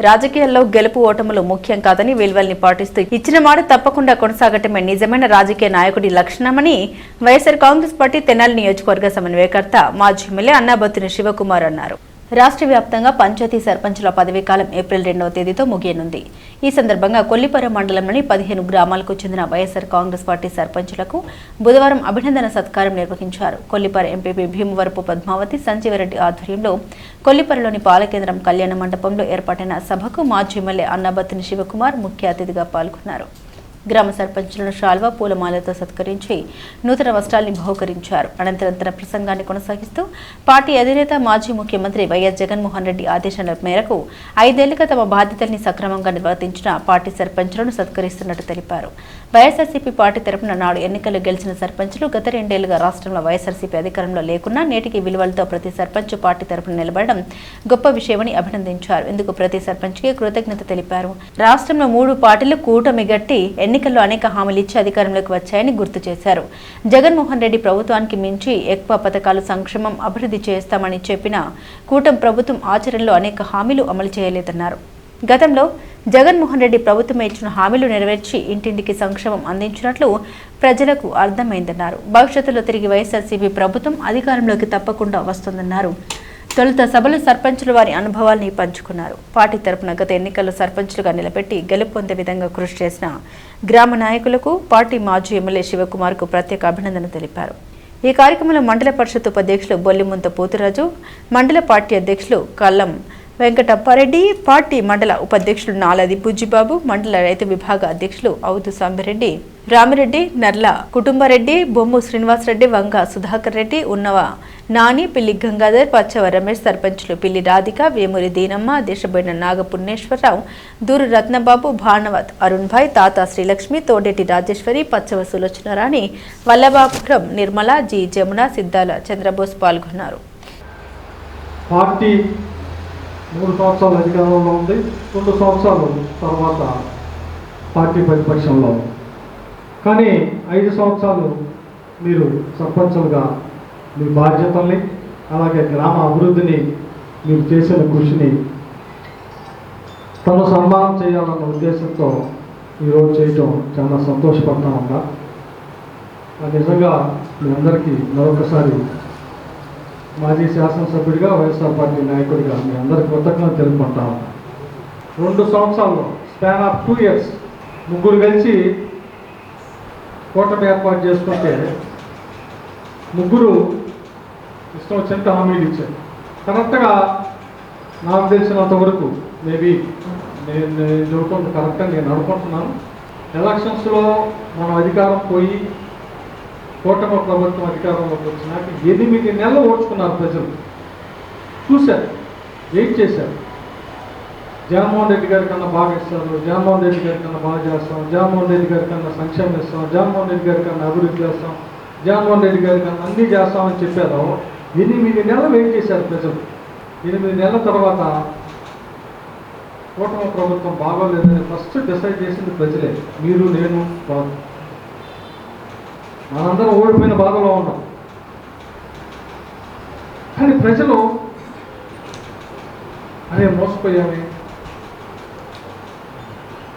రాజకీయాల్లో గెలుపు ఓటములు ముఖ్యం కాదని విలువల్ని పాటిస్తూ ఇచ్చిన మాట తప్పకుండా కొనసాగటమే నిజమైన రాజకీయ నాయకుడి లక్షణమని వైఎస్ఆర్ కాంగ్రెస్ పార్టీ తెనాలి నియోజకవర్గ సమన్వయకర్త మాజీ ఎమ్మెల్యే అన్నాబత్తుని శివకుమార్ అన్నారు. రాష్ట్ర వ్యాప్తంగా పంచాయతీ సర్పంచుల పదవీకాలం ఏప్రిల్ 2వ తేదీతో ముగియనుంది. ఈ సందర్భంగా కొల్లిపర మండలంలోని 15 గ్రామాలకు చెందిన వైఎస్ఆర్ కాంగ్రెస్ పార్టీ సర్పంచులకు బుధవారం అభినందన సత్కారం నిర్వహించారు. కొల్లిపర ఎంపీపీ భీమవరపు పద్మావతి సంజీవరెడ్డి ఆధ్వర్యంలో కొల్లిపరలోని పాలకేంద్రం కళ్యాణ మండపంలో ఏర్పాటైన సభకు మాజీ ఎమ్మెల్యే అన్నాబత్తుని శివకుమార్ ముఖ్య అతిథిగా పాల్గొన్నారు. గ్రామ సర్పంచులను శాల్వా పూలమాలతో సత్కరించి నూతన వస్త్రాల్ని బహుకరించారు. అనంతరం తన ప్రసంగాన్ని కొనసాగిస్తూ పార్టీ అధినేత మాజీ ముఖ్యమంత్రి వైఎస్ జగన్మోహన్ రెడ్డి ఆదేశాల మేరకు 5 ఏళ్లుగా తమ బాధ్యతల్ని సక్రమంగా నిర్వర్తించిన పార్టీ సర్పంచులను సత్కరిస్తున్నట్టు తెలిపారు. వైఎస్ఆర్సీపీ పార్టీ తరపున నాడు ఎన్నికల్లో గెలిచిన సర్పంచులు గత 2 ఏళ్లుగా రాష్ట్రంలో వైఎస్ఆర్సీపీ అధికారంలో లేకున్నా నేటికి విలువలతో ప్రతి సర్పంచ్ పార్టీ తరపున నిలబడడం గొప్ప విషయమని అభినందించారు. ఇందుకు ప్రతి సర్పంచ్కి కృతజ్ఞత తెలిపారు. రాష్ట్రంలో 3 పార్టీలు కూటమి గట్టి ఎన్నికల్లో అనేక హామీలు ఇచ్చి అధికారంలోకి వచ్చాయని గుర్తు చేశారు. జగన్మోహన్ రెడ్డి ప్రభుత్వానికి మించి ఎక్కువ పథకాలు సంక్షేమం అభివృద్ధి చేస్తామని చెప్పిన కూటమి ప్రభుత్వం ఆచరణలో అనేక హామీలు అమలు చేయలేదన్నారు. గతంలో జగన్మోహన్ రెడ్డి ప్రభుత్వం ఇచ్చిన హామీలు నెరవేర్చి ఇంటింటికి సంక్షేమం అందించినట్లు ప్రజలకు అర్థమైందన్నారు. భవిష్యత్తులో తిరిగి వైఎస్ఆర్సీపీ ప్రభుత్వం అధికారంలోకి తప్పకుండా వస్తుందన్నారు. తొలుత సభలో సర్పంచులు వారి అనుభవాల్ని పంచుకున్నారు. పార్టీ తరపున గత ఎన్నికల్లో సర్పంచులుగా నిలబెట్టి గెలుపొందే విధంగా కృషి చేసిన గ్రామ నాయకులకు పార్టీ మాజీ ఎమ్మెల్యే శివకుమార్కు ప్రత్యేక అభినందన తెలిపారు. ఈ కార్యక్రమంలో మండల పరిషత్ ఉపాధ్యక్షులు బొల్లిముంత పోతురాజు, మండల పార్టీ అధ్యక్షులు కల్లం వెంకటప్పారెడ్డి, పార్టీ మండల ఉపాధ్యక్షులు నాలది బుజ్జిబాబు, మండల రైతు విభాగ అధ్యక్షులు అవుతు సాంబిరెడ్డి, రామిరెడ్డి, నర్ల కుటుంబరెడ్డి, బొమ్ము శ్రీనివాసరెడ్డి, వంగ సుధాకర్ రెడ్డి, ఉన్నవ నాని, పిల్లి గంగాధర్, పచ్చవ రమేష్, సర్పంచులు పిల్లి రాధిక, వేమూరి దీనమ్మ, దేశబోయిన నాగపుణ్యేశ్వరరావు, దూరు రత్నబాబు, భానవత్ అరుణ్ భాయ్, తాత శ్రీలక్ష్మి, తోడేటి రాజేశ్వరి, పచ్చవ సులోచనారాణి, వల్లభాపురం నిర్మల, జి జమున, సిద్ధాల చంద్రబోస్ పాల్గొన్నారు. 3 సంవత్సరాలు అధికారంలో ఉంది. 2 సంవత్సరాలు తర్వాత పార్టీ ప్రతిపక్షంలో. కానీ 5 సంవత్సరాలు మీరు సర్పంచులుగా మీ బాధ్యతల్ని అలాగే గ్రామ అభివృద్ధిని మీరు చేసిన కృషిని తను సన్మానం చేయాలన్న ఉద్దేశంతో ఈరోజు చేయటం చాలా సంతోషపడతా ఉన్నా. నిజంగా మీ అందరికీ మరొకసారి మాజీ శాసనసభ్యుడిగా వైఎస్ఆర్ పార్టీ నాయకుడిగా మీ అందరికీ కృతజ్ఞత తెలుపుకుంటాము. 2 సంవత్సరాల్లో స్పాన్ ఆఫ్ 2 years ముగ్గురు కలిసి కూటమి ఏర్పాటు చేసుకుంటే ముగ్గురు ఇష్టం వచ్చినట్టు హామీలు ఇచ్చారు. కరెక్ట్గా నాకు తెలిసినంత వరకు మేబీ నేను చెబుతుంది కరెక్ట్గా నేను అనుకుంటున్నాను. ఎలక్షన్స్లో మనం అధికారం పోయి కూటమి ప్రభుత్వం అధికారంలోకి వచ్చినాక 8 నెలలు ఓడ్చుకున్నారు ప్రజలు. చూశారు, వెయిట్ చేశారు. జగన్మోహన్ రెడ్డి గారి కన్నా బాగా ఇస్తారు, జగన్మోహన్ రెడ్డి గారి కన్నా బాగా చేస్తాం, జగన్మోహన్ రెడ్డి గారి కన్నా సంక్షేమం ఇస్తాం, జగన్మోహన్ రెడ్డి గారి కన్నా అభివృద్ధి చేస్తాం, జగన్మోహన్ రెడ్డి గారి కన్నా అన్నీ చేస్తామని చెప్పారు. 8 నెలలు వెయిట్ చేశారు ప్రజలు. 8 నెలల తర్వాత కూటమి ప్రభుత్వం బాగోలేదని ఫస్ట్ డిసైడ్ చేసింది ప్రజలే, మీరు నేను కాదు. మనందరం ఓడిపోయిన బాధలో ఉన్నాం. కానీ ప్రజలు అనే మోసపోయామే,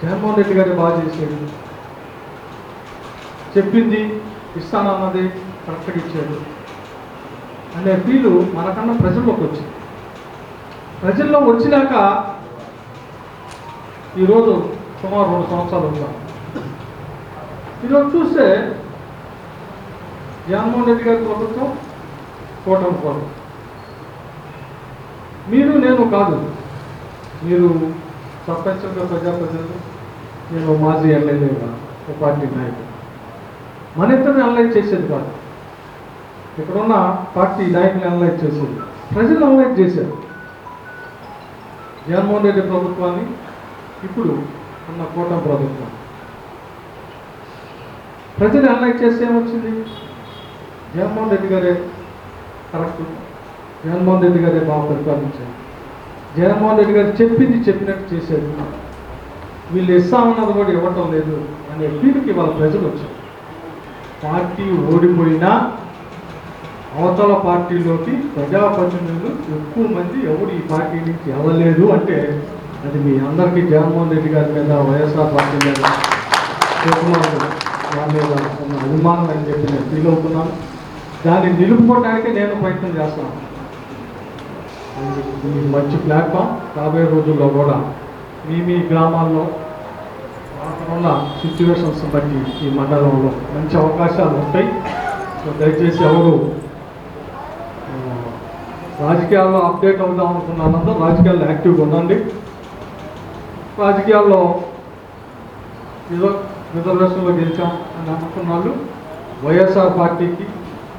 జగన్మోహన్ రెడ్డి గారు బాగా చేశాడు, చెప్పింది ఇస్తానన్నది కరెక్ట్గా ఇచ్చాడు అనే ఫీలు మనకన్నా ప్రజల్లోకి వచ్చింది. ప్రజల్లో వచ్చినాక ఈరోజు సుమారు 2 సంవత్సరాలు ఉన్నాం. ఈరోజు చూస్తే జగన్మోహన్ రెడ్డి గారి ప్రభుత్వం కూటమి ప్రభుత్వం. మీరు నేను కాదు, మీరు సర్పంచులుగా ప్రజాప్రతినిధులు, నేను మాజీ ఎమ్మెల్యేగా ఒక పార్టీ నాయకుడు. మన ఇద్దరిని అనలైజ్ చేసేది కాదు, ఇక్కడున్న పార్టీ నాయకులు అనలైజ్ చేసేది, ప్రజలు అనలైజ్ చేశారు. జగన్మోహన్ రెడ్డి ప్రభుత్వాన్ని, ఇప్పుడు ఉన్న కూటమి ప్రభుత్వం ప్రజలు అనలైజ్ చేస్తే ఏమొచ్చింది? జగన్మోహన్ రెడ్డి గారే కరెక్ట్, జగన్మోహన్ రెడ్డి గారే బాగా పరిపాలించారు, జగన్మోహన్ రెడ్డి గారు చెప్పింది చెప్పినట్టు చేశారు, వీళ్ళు ఇస్తామన్నది కూడా ఇవ్వటం లేదు అనే ఫీల్కి వాళ్ళ ప్రజలు వచ్చారు. పార్టీ ఓడిపోయినా అవతల పార్టీలోకి ప్రజాప్రతినిధులు ఎక్కువ మంది ఎవరు ఈ పార్టీ నుంచి వెళ్ళలేదు అంటే అది మీ అందరికీ జగన్మోహన్ రెడ్డి గారి మీద వైఎస్ఆర్ పార్టీ మీద శివకుమార్ గారి మీద ఉన్న అభిమానం అని చెప్పి నేను ఫీల్ అవుతున్నాను. దాన్ని నిలుపుకోవడానికి నేను ప్రయత్నం చేస్తున్నాను. ఇది మంచి ప్లాట్ఫామ్. రాబోయే రోజుల్లో కూడా మీ గ్రామాల్లో అక్కడ ఉన్న సిచ్యువేషన్స్ బట్టి ఈ మండలంలో మంచి అవకాశాలు ఉంటాయి. సో దయచేసి ఎవరు రాజకీయాల్లో అప్డేట్ అవుదాం అనుకున్నానందో రాజకీయాల్లో యాక్టివ్గా ఉండండి. రాజకీయాల్లో ఏదో రిజర్వేషన్లో గెలిచాం అని అనుకున్న వాళ్ళు వైఎస్ఆర్ పార్టీకి,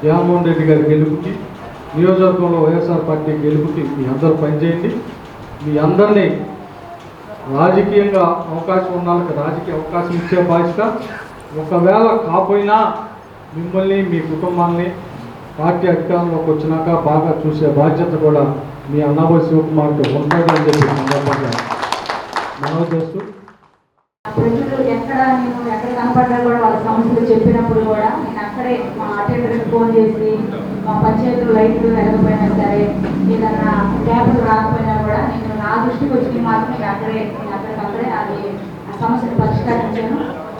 జగన్మోహన్ రెడ్డి గారి గెలుపుకి, నియోజకవర్గంలో వైఎస్ఆర్ పార్టీ గెలుపుకి మీ అందరూ పనిచేయండి. మీ అందరినీ రాజకీయంగా అవకాశం ఉన్న వాళ్ళకి రాజకీయ అవకాశం ఇచ్చే బాధ్యత, ఒకవేళ కాపోయినా మిమ్మల్ని మీ కుటుంబాన్ని పార్టీ అధికారంలోకి వచ్చినాక బాగా చూసే బాధ్యత కూడా మీ అన్నాబోయి శివకుమార్కి ఉంటుందని చెప్పి సందర్భంగా మనవి చేస్తూ, ప్రజలు ఎక్కడ కనపడ్డా కూడా వాళ్ళ సమస్యలు చెప్పినప్పుడు కూడా నేను అక్కడే మా అటెండర్కి ఫోన్ చేసి మా పంచాయతీలు లైట్లు ఎరగపోయినా సరే ఏదన్నా పేపర్లు రాకపోయినా కూడా నేను నా దృష్టికి వచ్చి మాత్రం నేను అక్కడికక్కడే అది ఆ సమస్యను పరిష్కరించాను.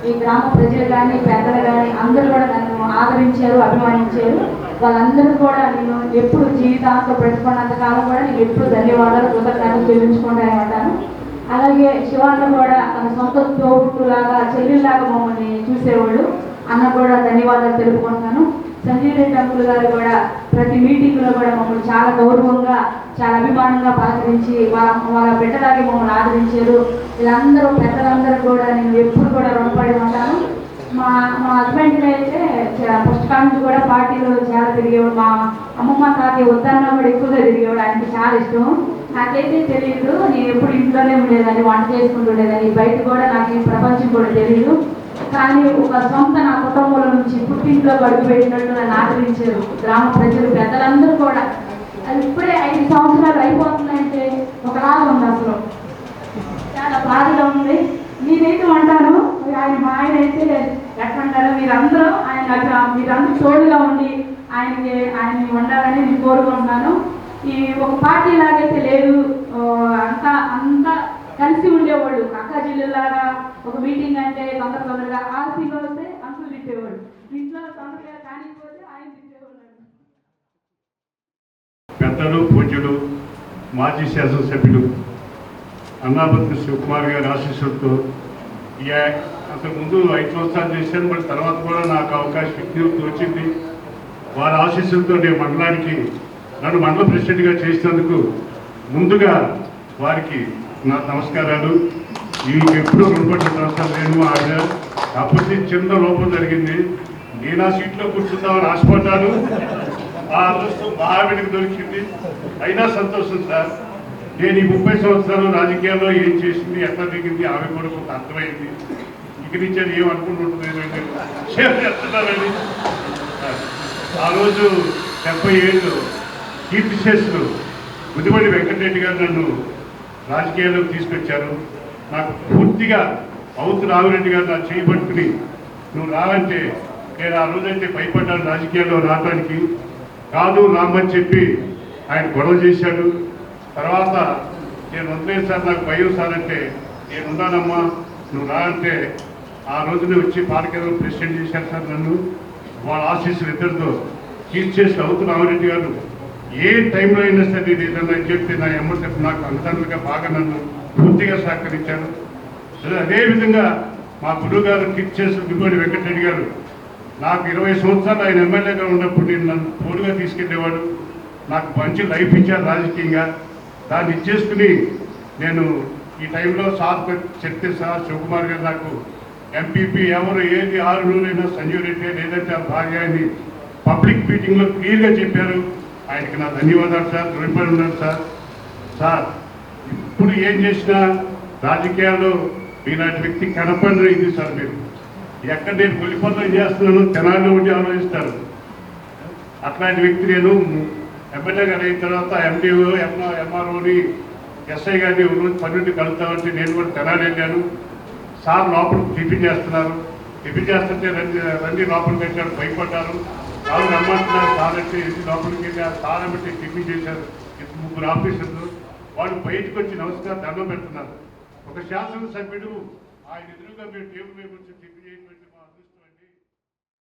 ఈ గ్రామ ప్రజలు కానీ పెద్దలు కానీ అందరూ కూడా నన్ను ఆదరించారు, అభిమానించారు. వాళ్ళందరూ కూడా నేను ఎప్పుడు జీవితాంతో పెట్టుకున్నంత కాలం కూడా నేను ఎప్పుడు ధన్యవాదాలు కృతజ్ఞతలు చెల్లించుకుంటానే ఉంటాను. అలాగే శివాన్న కూడా తన సొంత తోబుట్టులాగా చెల్లెల్లాగా మమ్మల్ని చూసేవాళ్ళు. అన్న కూడా ధన్యవాదాలు తెలుపుకుంటున్నాను. సంజయ్ రెడ్డి అంకుల్ గారు కూడా ప్రతి మీటింగ్లో కూడా మమ్మల్ని చాలా గౌరవంగా, చాలా అభిమానంగా పలకరించి వాళ్ళ బిడ్డలాగే మమ్మల్ని ఆదరించారు. వీళ్ళందరూ పెద్దలందరూ కూడా నేను ఎప్పుడు కూడా రుణపడి ఉంటాను. మా హస్బెండ్కి అయితే ఫస్ట్ కాలం కూడా పార్టీలో చాలా తిరిగేవాడు. మా అమ్మమ్మ తాతయ్య వద్దన్నా కూడా ఎక్కువగా తిరిగేవాడు. ఆయనకి చాలా ఇష్టం. నాకైతే తెలియదు, నేను ఎప్పుడు ఇంట్లోనే ఉండేదాన్ని, వంట చేసుకుంటూ ఉండేదాన్ని. బయట కూడా నాకు ఈ ప్రపంచం కూడా తెలియదు. కానీ ఒక సొంత నా కుటుంబంలో నుంచి పుట్టింట్లో అడుగు పెట్టినట్టు నన్ను ఆదరించారు గ్రామ ప్రజలు, పెద్దలందరూ కూడా. అది ఇప్పుడే 5 సంవత్సరాలు అయిపోతుందంటే ఒకలాగా ఉంది. అసలు చాలా బాధగా ఉంది. నేనైతే అంటాను, మా ఆయన అయితే ఎట్లంటారో మీరందరూ మీరందరూ తోడుగా ఉండి ఆయన్ని ఉండాలని నేను కోరుకుంటున్నాను. ఈ ఒక పార్టీ లాగైతే లేదు, అంతా కలిసి ఉండేవాళ్ళు. అక్క జిల్లాలాగా ఒక మీటింగ్ అంటే తొందరగా ఆర్సీలో వస్తే అంకులు తిట్టేవాడు, ఇంట్లో తొందరగా కానిపోతే ఆయన తిట్టేవాళ్ళు. పెద్దలు, పూజ్యులు, మాజీ శాసనసభ్యులు అన్నాబత్తి శివకుమార్ గారి ఆశీస్సులతో అంతకుముందు 5 సంవత్సరాలు చేశాను. మరి తర్వాత కూడా నాకు అవకాశం వచ్చింది. వారి ఆశీస్సులతో నేను మండలానికి నన్ను మండల ప్రెసిడెంట్గా చేసినందుకు ముందుగా వారికి నా నమస్కారాలు. వీరికి ఎప్పుడూ రుణపడిన అవసరం లేను. ఆయన కాకపోతే చిన్న లోపం జరిగింది. నేను ఆ సీట్లో కూర్చుందామని ఆశపడ్డాను. ఆ అదృష్టం మహావిడికి దొరికింది. అయినా సంతోషం సార్. నేను ఈ 30 సంవత్సరాలు రాజకీయాల్లో ఏం చేసింది, ఎట్లా దిగింది ఆమె కూడా కొంత అర్థమైంది. ఇక నుంచి అది ఏమనుకుంటుంటుంది చేస్తున్నారని. ఆ రోజు 70 ఏళ్ళు కీర్తిశేషులు ముదిమడి వెంకటరెడ్డి గారు నన్ను రాజకీయాల్లోకి తీసుకొచ్చారు. నాకు పూర్తిగా అవుతు రామిరెడ్డి గారు నా చేయబట్టుకుని నువ్వు రావంటే నేను ఆ రోజైతే భయపడ్డాను రాజకీయాల్లో రావడానికి. కాదు రామని చెప్పి ఆయన గొడవ చేశాడు. తర్వాత నేను వదిలేదు సార్, నాకు భయం సార్ అంటే నేనున్నానమ్మా నువ్వు రా అంటే ఆ రోజునే వచ్చి పాలకేంద్రం ప్రెసిడెంట్ చేశారు సార్ నన్ను. వాళ్ళ ఆశీస్సులు ఇద్దరితో కీర్తిశేషులు అవుతు రామిరెడ్డి గారు ఏ టైంలో అయినా సరే ఏదన్నా చెప్తే నా ఎమ్మటి నాకు అంతగా బాగా నన్ను పూర్తిగా సహకరించారు. అదేవిధంగా మా గురువు గారు కీర్తిశేషులు దిగుబడి వెంకటరెడ్డి గారు నాకు 20 సంవత్సరాలు ఆయన ఎమ్మెల్యేగా ఉన్నప్పుడు నేను నన్ను తోడుగా తీసుకెళ్ళేవాడు. నాకు మంచి లైఫ్ ఇచ్చారు రాజకీయంగా. దాన్ని ఇచ్చేసుకుని నేను ఈ టైంలో సార్ చెప్తే సార్ శివకుమార్ గారు నాకు ఎంపీపీ ఎవరు ఏది 6 రోజులైనా సంజీవ్ రెడ్డి లేదంటే ఆ భార్య అని పబ్లిక్ మీటింగ్లో క్లియర్గా చెప్పారు. ఆయనకి నా ధన్యవాదాలు సార్. రుణపడి ఉన్నాను సార్. సార్ ఇప్పుడు ఏం చేసినా రాజకీయాల్లో మీలాంటి వ్యక్తి కనపడిన ఇది సార్. మీరు ఎక్కడ నేను కొలిపల్లో చేస్తున్నాను తెనాల్లో ఉండి ఆలోచిస్తారు. అట్లాంటి వ్యక్తి నేను ఎమ్మెల్యే గారు అయిన తర్వాత ఎండిఓ ఎంఆర్ఓని ఎస్ఐ గారిని రోజు 12 కలుస్తామంటే నేను కూడా తెనాలి వెళ్ళాను. సార్ లోపలికి టిఫిన్ చేస్తున్నారు. టిఫిన్ చేస్తుంటే రండి లోపలికి వచ్చారు. భయపడ్డారు. సార్ రమ్మంటున్నారు. సార్ అంటే లోపలికి వెళ్ళి ఆ సార్ బట్టి టిఫిన్ చేశారు. 3 ఆఫీసర్లు వాళ్ళు బయటకు వచ్చి నమస్కారం దండం పెడుతున్నారు. ఒక శాసనసభ్యుడు ఆయన ఎదురుగా మీరు టేబుల్ మీద వచ్చి చెప్పి చేయటువంటి మా అదృష్టం.